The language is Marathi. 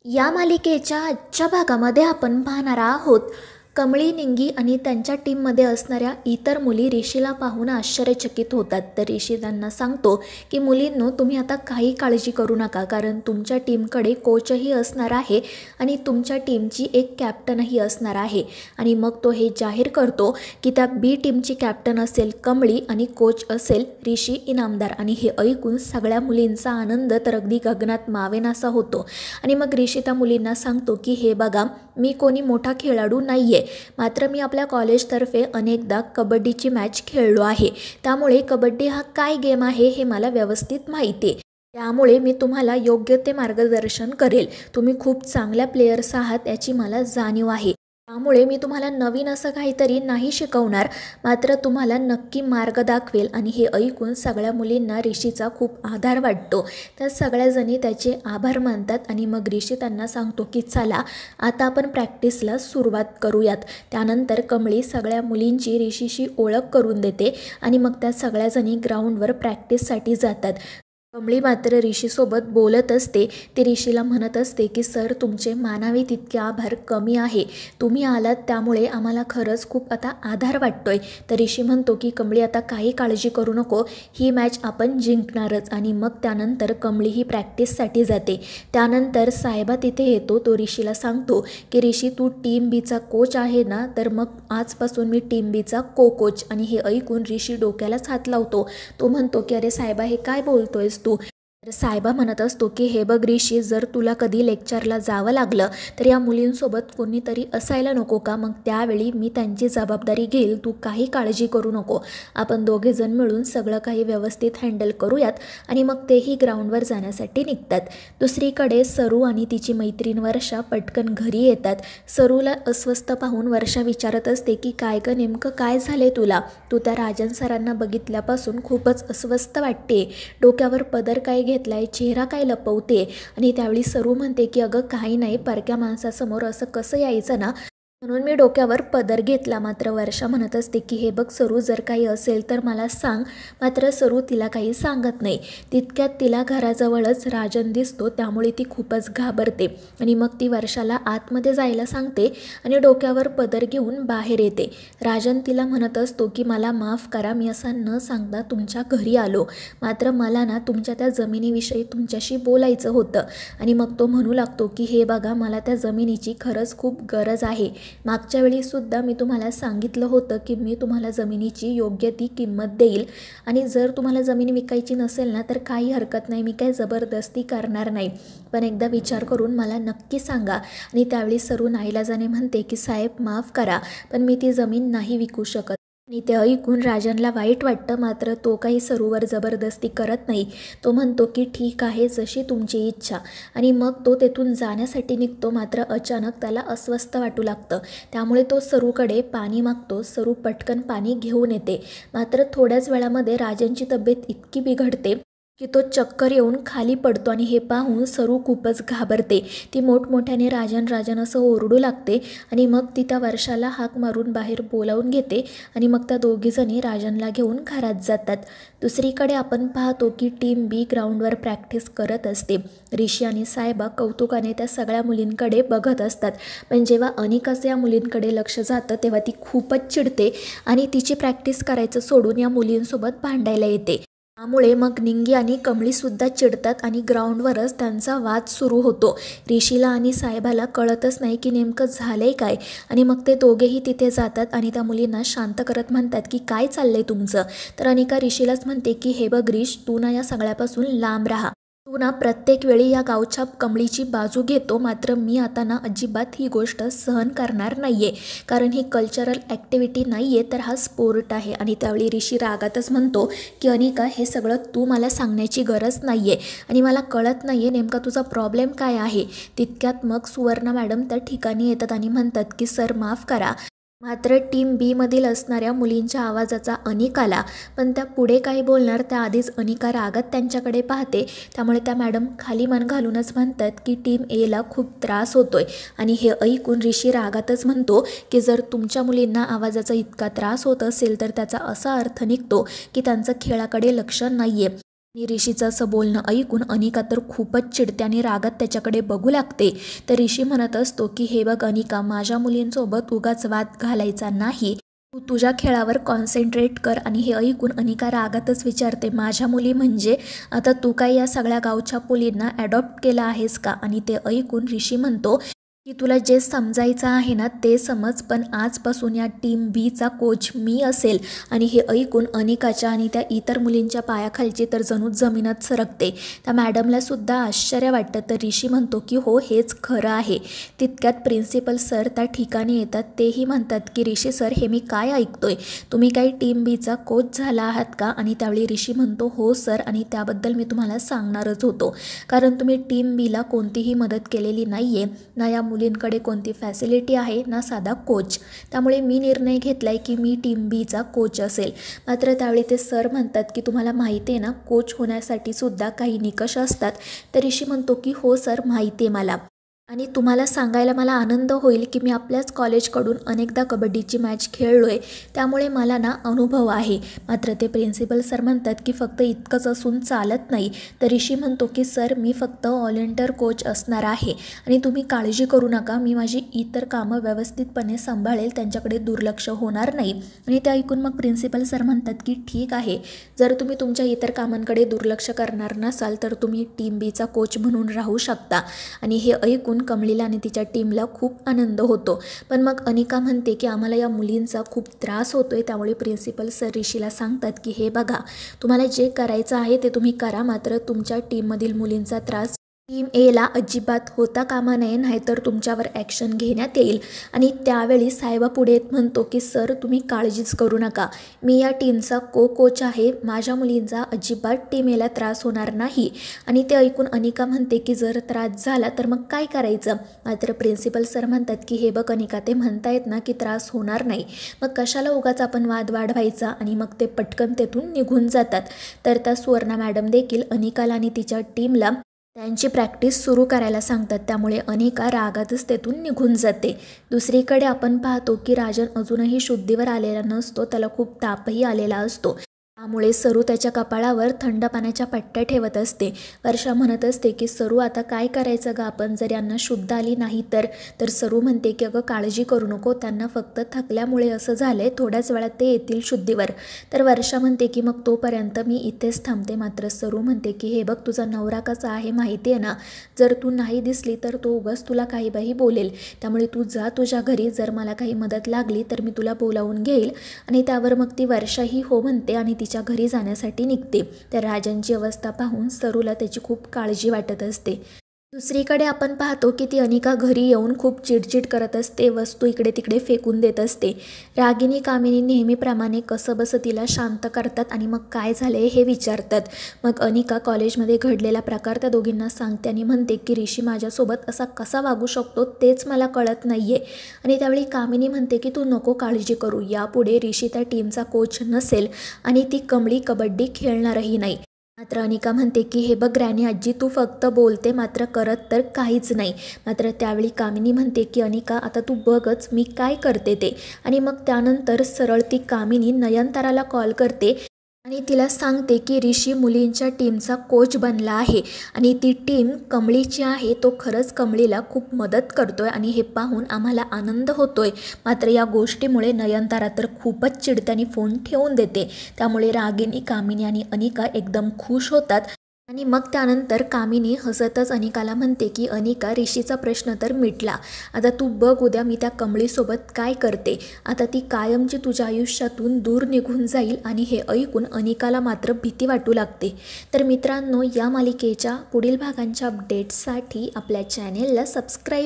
या मालिकेच्या आजच्या भागामध्ये आपण पाहणार आहोत कमळी, निंगी आणि त्यांच्या टीममध्ये असणाऱ्या इतर मुली ऋषीला पाहून आश्चर्यचकित होतात. तर ऋषी त्यांना सांगतो की मुलींनो, तुम्ही आता काही काळजी करू नका, कारण तुमच्या टीमकडे कोचही असणार आहे आणि तुमच्या टीमची एक कॅप्टनही असणार आहे. आणि मग तो हे जाहीर करतो की त्या बी टीमची कॅप्टन असेल कमळी आणि कोच असेल ऋषी इनामदार. आणि हे ऐकून सगळ्या मुलींचा आनंद तर अगदी गगनात मावेनासा होतो. आणि मग ऋषी त्या मुलींना सांगतो की हे बघा, मी कोणी मोठा खेळाडू नाही आहे, मात्र मी आपल्या कॉलेजतर्फे अनेकदा कबड्डीची मॅच खेळलो आहे. त्यामुळे कबड्डी हा काय गेम आहे हे मला व्यवस्थित माहिती आहे. त्यामुळे मी तुम्हाला योग्य ते मार्गदर्शन करेल. तुम्ही खूप चांगल्या प्लेयर्स आहात याची मला जाणीव आहे. त्यामुळे मी तुम्हाला नवीन असं काहीतरी नाही शिकवणार, मात्र तुम्हाला नक्की मार्ग दाखवेल. आणि हे ऐकून सगळ्या मुलींना ऋषीचा खूप आधार वाटतो. त्या सगळ्याजणी त्याचे आभार मानतात. आणि मग ऋषी त्यांना सांगतो की चला आता आपण प्रॅक्टिसला सुरुवात करूयात. त्यानंतर कमळी सगळ्या मुलींची ऋषीशी ओळख करून देते आणि मग त्या सगळ्याजणी ग्राउंडवर प्रॅक्टिससाठी जातात. कमळी मात्र ऋषीसोबत बोलत असते. ती ऋषीला म्हणत असते की सर, तुमचे मानावे तितके आभार कमी आहे. तुम्ही आलात त्यामुळे आम्हाला खरंच खूप आता आधार वाटतोय. तर ऋषी म्हणतो की कमळी, आता काही काळजी करू नको, ही मॅच आपण जिंकणारच. आणि मग त्यानंतर कमळी ही प्रॅक्टिससाठी जाते. त्यानंतर साहेबा तिथे येतो. तो ऋषीला सांगतो की ऋषी, तू टीम बीचा कोच आहे ना, तर मग आजपासून मी टीम बीचा कोच. आणि हे ऐकून ऋषी डोक्यालाच हात लावतो. तो म्हणतो की अरे साहेबा, हे काय बोलतोयस तू? तर साहेबा म्हणत असतो की हे बघ ऋषी, जर तुला कधी लेक्चरला जावं लागलं तर या मुलींसोबत कोणीतरी असायला नको का? मग त्यावेळी मी त्यांची जबाबदारी घेईल, तू काही काळजी करू नको. आपण दोघेजण मिळून सगळं काही व्यवस्थित हँडल करूयात. आणि मग तेही ग्राउंडवर जाण्यासाठी निघतात. दुसरीकडे सरू आणि तिची मैत्रीण वर्षा पटकन घरी येतात. सरूला अस्वस्थ पाहून वर्षा विचारत असते की काय गं, नेमकं काय झाले तुला? तू त्या राजन सरांना बघितल्यापासून खूपच अस्वस्थ वाटते. डोक्यावर पदर काय घेतलाय, चेहरा काय लपवते? आणि त्यावेळी सरू म्हणते की अगं काही नाही, परक्या माणसासमोर असं कसं यायचं ना, म्हणून मी डोक्यावर पदर घेतला. मात्र वर्षा म्हणत असते की हे बघ सरू, जर काही असेल तर मला सांग. मात्र सरू तिला काही सांगत नाही. तितक्यात तिला घराजवळच राजन दिसतो. त्यामुळे ती खूपच घाबरते आणि मग ती वर्षाला आतमध्ये जायला सांगते आणि डोक्यावर पदर घेऊन बाहेर येते. राजन तिला म्हणत असतो की मला माफ करा, मी असा न सांगता तुमच्या घरी आलो, मात्र मला ना तुमच्या त्या जमिनीविषयी तुमच्याशी बोलायचं होतं. आणि मग तो म्हणू लागतो की हे बघा, मला त्या जमिनीची खरंच खूप गरज आहे. मागच्या वेळीसुद्धा मी तुम्हाला सांगितलं होतं की मी तुम्हाला जमिनीची योग्य ती किंमत देईल. आणि जर तुम्हाला जमीन विकायची नसेल ना, तर काही हरकत नाही, मी काही जबरदस्ती करणार नाही, पण एकदा विचार करून मला नक्की सांगा. आणि त्यावेळी सरू नाईलाजाने म्हणते की साहेब माफ करा, पण मी ती जमीन नाही विकू शकत. आणि ते ऐकून राजनला वाईट वाटतं, मात्र तो काही सरूवर जबरदस्ती करत नाही. तो म्हणतो की ठीक आहे, जशी तुमची इच्छा. आणि मग तो तेथून जाण्यासाठी निघतो. मात्र अचानक त्याला अस्वस्थ वाटू लागतं. त्यामुळे तो सरूकडे पाणी मागतो. सरू पटकन पाणी घेऊन येते. मात्र थोड्याच वेळामध्ये राजनची तब्येत इतकी बिघडते की तो चक्कर येऊन खाली पडतो. आणि हे पाहून सरू खूपच घाबरते. ती मोठमोठ्याने राजन राजन असं ओरडू लागते. आणि मग ती त्या वर्षाला हाक मारून बाहेर बोलावून घेते. आणि मग त्या दोघीजणी राजनला घेऊन घरात जातात. दुसरीकडे आपण पाहतो की टीम बी ग्राउंडवर प्रॅक्टिस करत असते. ऋषी आणि साहेबा कौतुकाने त्या सगळ्या मुलींकडे बघत असतात. पण जेव्हा अनिकाचं या मुलींकडे लक्ष जातं तेव्हा ती खूपच चिडते आणि तिची प्रॅक्टिस करायचं सोडून या मुलींसोबत भांडायला येते. त्यामुळे मग निंगी आणि कमळीसुद्धा चिडतात आणि ग्राउंडवरच त्यांचा वाद सुरू होतो. ऋषीला आणि साहेबाला कळतच नाही की नेमकं झालंय काय. आणि मग ते दोघेही तिथे जातात आणि त्या मुलींना शांत करत म्हणतात की काय चाललंय तुमचं? तर अनिका ऋषीलाच म्हणते की हे बघ ऋष, तू ना या सगळ्यापासून लांब राहा. तू ना प्रत्येक वेळी या गावच्या कमळीची बाजू घेतो, मात्र मी आता ना अजिबात ही गोष्ट सहन करणार नाही आहे. कारण ही कल्चरल ॲक्टिव्हिटी नाही आहे, तर हा स्पोर्ट आहे. आणि त्यावेळी ऋषी रागातच म्हणतो की अनिका, हे सगळं तू मला सांगण्याची गरज नाही आहे आणि मला कळत नाही आहे नेमका तुझा प्रॉब्लेम काय आहे. तितक्यात मग सुवर्णा मॅडम त्या ठिकाणी येतात आणि म्हणतात की सर माफ करा, मात्र टीम बीमधील असणाऱ्या मुलींच्या आवाजाचा अनिकाला, पण त्या पुढे काही बोलणार त्याआधीच अनिका रागात त्यांच्याकडे पाहते. त्यामुळे त्या मॅडम खाली मान घालूनच म्हणतात की टीम एला खूप त्रास होतोय. आणि हे ऐकून ऋषी रागातच म्हणतो की जर तुमच्या मुलींना आवाजाचा इतका त्रास होत असेल तर त्याचा असा अर्थ निघतो की त्यांचं खेळाकडे लक्ष नाही आहे. आणि ऋषीचं असं बोलणं ऐकून अनिका तर खूपच चिडते आणि रागात त्याच्याकडे बघू लागते. तर ऋषी म्हणत असतो की हे बघ अनिका, माझ्या मुलींसोबत उगाच वाद घालायचा नाही. तू तुझ्या खेळावर कॉन्सन्ट्रेट कर. आणि हे ऐकून अनिका रागातच विचारते, माझ्या मुली म्हणजे आता तू काय या सगळ्या गावच्या मुलींना ॲडॉप्ट केलं आहेस का? आणि ते ऐकून ऋषी म्हणतो की तुला जे समजायचं आहे ना ते समज, पण आजपासून या टीम बीचा कोच मी असेल. आणि हे ऐकून अनिकाच्या आणि त्या इतर मुलींच्या पायाखालची तर जणू जमीनच सरकते. त्या मॅडमला सुद्धा आश्चर्य वाटतं. तर ऋषी म्हणतो की हो, हेच खरं आहे. तितक्यात प्रिन्सिपल सर त्या ठिकाणी येतात. तेही म्हणतात की ऋषी सर, हे मी काय ऐकतोय, तुम्ही काही टीम बीचा कोच झाला आहात का? आणि त्यावेळी ऋषी म्हणतो हो सर, आणि त्याबद्दल मी तुम्हाला सांगणारच होतो, कारण तुम्ही टीम बीला कोणतीही मदत केलेली नाही आहे ना. या मुलींकडे कोणती फॅसिलिटी आहे ना साधा कोच. त्यामुळे मी निर्णय घेतला आहे की मी टीम बीचा कोच असेल. मात्र त्यावेळी ते सर म्हणतात की तुम्हाला माहिती आहे ना, कोच होण्यासाठी सुद्धा काही निकष असतात. तर ऋषी म्हणतो की हो सर, माहिती आहे मला. आणि तुम्हाला सांगायला मला आनंद होईल की मी आपल्याच कॉलेजकडून अनेकदा कबड्डीची मॅच खेळलो आहे, त्यामुळे मला ना अनुभव आहे. मात्र ते प्रिन्सिपल सर म्हणतात की फक्त इतकंच असून चालत नाही. तर ऋषी म्हणतो की सर, मी फक्त व्हॉलंटियर कोच असणार आहे आणि तुम्ही काळजी करू नका, मी माझी इतर कामं व्यवस्थितपणे सांभाळेल, त्यांच्याकडे दुर्लक्ष होणार नाही. आणि ते ऐकून मग प्रिन्सिपल सर म्हणतात की ठीक आहे, जर तुम्ही तुमच्या इतर कामांकडे दुर्लक्ष करणार नसाल तर तुम्ही टीम बीचा कोच म्हणून राहू शकता. आणि हे ऐकून कमळीला आणि तिच्या टीमला खूप आनंद होतो. पण मग अनिका म्हणते की आम्हाला या मुलींचा खूप त्रास होतोय. त्यामुळे प्रिन्सिपल सर ऋषीला सांगतात की हे बघा, तुम्हाला जे करायचं आहे ते तुम्ही करा, मात्र तुमच्या टीममधील मुलींचा त्रास टीम एला अजिबात होता कामा नये, नाहीतर तुमच्यावर ॲक्शन घेण्यात येईल. आणि त्यावेळी साहेबा पुढे म्हणतो की सर, तुम्ही काळजीच करू नका, मी या टीमचा कोच आहे, माझ्या मुलींचा अजिबात टीम एला त्रास होणार नाही. आणि ते ऐकून अनिका म्हणते की जर त्रास झाला तर मग काय करायचं? मात्र प्रिन्सिपल सर म्हणतात की हे बघ अनिका, ते म्हणतायत ना की त्रास होणार नाही, मग कशाला उगाच आपण वाद वाढवायचा? आणि मग ते पटकन तेथून निघून जातात. तर त्या सुवर्णा मॅडम देखील अनिकाला आणि तिच्या टीमला त्यांची प्रॅक्टिस सुरू करायला सांगतात. त्यामुळे अनिका रागातच तेथून निघून जाते. दुसरीकडे आपण पाहतो की राजन अजूनही शुद्धीवर आलेला नसतो, त्याला खूप तापही आलेला असतो. त्यामुळे सरू त्याच्या कपाळावर थंड पाण्याच्या पट्ट्या ठेवत असते. वर्षा म्हणत असते की सरू, आता काय करायचं ग आपण, जर यांना शुद्ध आली नाही तर सरू म्हणते की अगं काळजी करू नको, त्यांना फक्त थकल्यामुळे असं झालंय, थोड्याच वेळात ते येतील शुद्धीवर. तर वर्षा म्हणते की मग तोपर्यंत मी इथेच थांबते. मात्र सरू म्हणते की हे बघ, तुझा नवरा कसा आहे माहिती आहे ना, जर तू नाही दिसली तर तो उगाच तुला काही बाही बोलेल, त्यामुळे तू जा तुझ्या घरी, जर मला काही मदत लागली तर मी तुला बोलावून घेईल. आणि त्यावर मग ती वर्षाही हो म्हणते आणि तिच्या घरी जाण्यासाठी निघते. तर राजांची अवस्था पाहून सरूला त्याची खूप काळजी वाटत असते. दुसरीकडे आपण पाहतो की ती अनिका घरी येऊन खूप चिडचिड करत असते, वस्तू इकडे तिकडे फेकून देत असते. रागिनी कामिनी नेहमीप्रमाणे कसंबसं तिला शांत करतात आणि मग काय झाले हे विचारतात. मग अनिका कॉलेजमध्ये घडलेला प्रकार त्या दोघींना सांगते आणि म्हणते की ऋषी माझ्यासोबत असा कसा वागू शकतो तेच मला कळत नाही आहे. आणि त्यावेळी कामिनी म्हणते की तू नको काळजी करू, यापुढे ऋषी त्या टीमचा कोच नसेल आणि ती कमळी कबड्डी खेळणारही नाही. मात्र अनिका म्हणते की हे बघ ग्रॅनी आजी, तू फक्त बोलते मात्र करत तर काहीच नाही. मात्र त्यावेळी कामिनी म्हणते की अनिका, आता तू बघच मी काय करते ते. आणि मग त्यानंतर सरळ ती कामिनी नयनताराला कॉल करते आणि तिला सांगते की ऋषी मुलींच्या टीमचा कोच बनला आहे आणि ती टीम कमळीची आहे, तो खरंच कमळीला खूप मदत करतोय आणि हे पाहून आम्हाला आनंद होतोय. मात्र या गोष्टीमुळे नयनतारा तर खूपच चिडत्याने फोन ठेवून देते. त्यामुळे रागिनी, कामिनी आणि अनिका एकदम खुश होतात. आणि मग त्यानंतर कामिनी हसतच अनिकाला म्हणते की अनिका, ऋषीचा प्रश्न तर मिटला, आता तू बघ उद्या मी त्या कमळीसोबत काय करते. आता ती कायमची तुझ्या आयुष्यातून दूर निघून जाईल. आणि हे ऐकून अनिकाला मात्र भीती वाटू लागते. तर मित्रांनो, या मालिकेच्या पुढील भागांच्या अपडेट्ससाठी आपल्या चॅनेलला सबस्क्राईब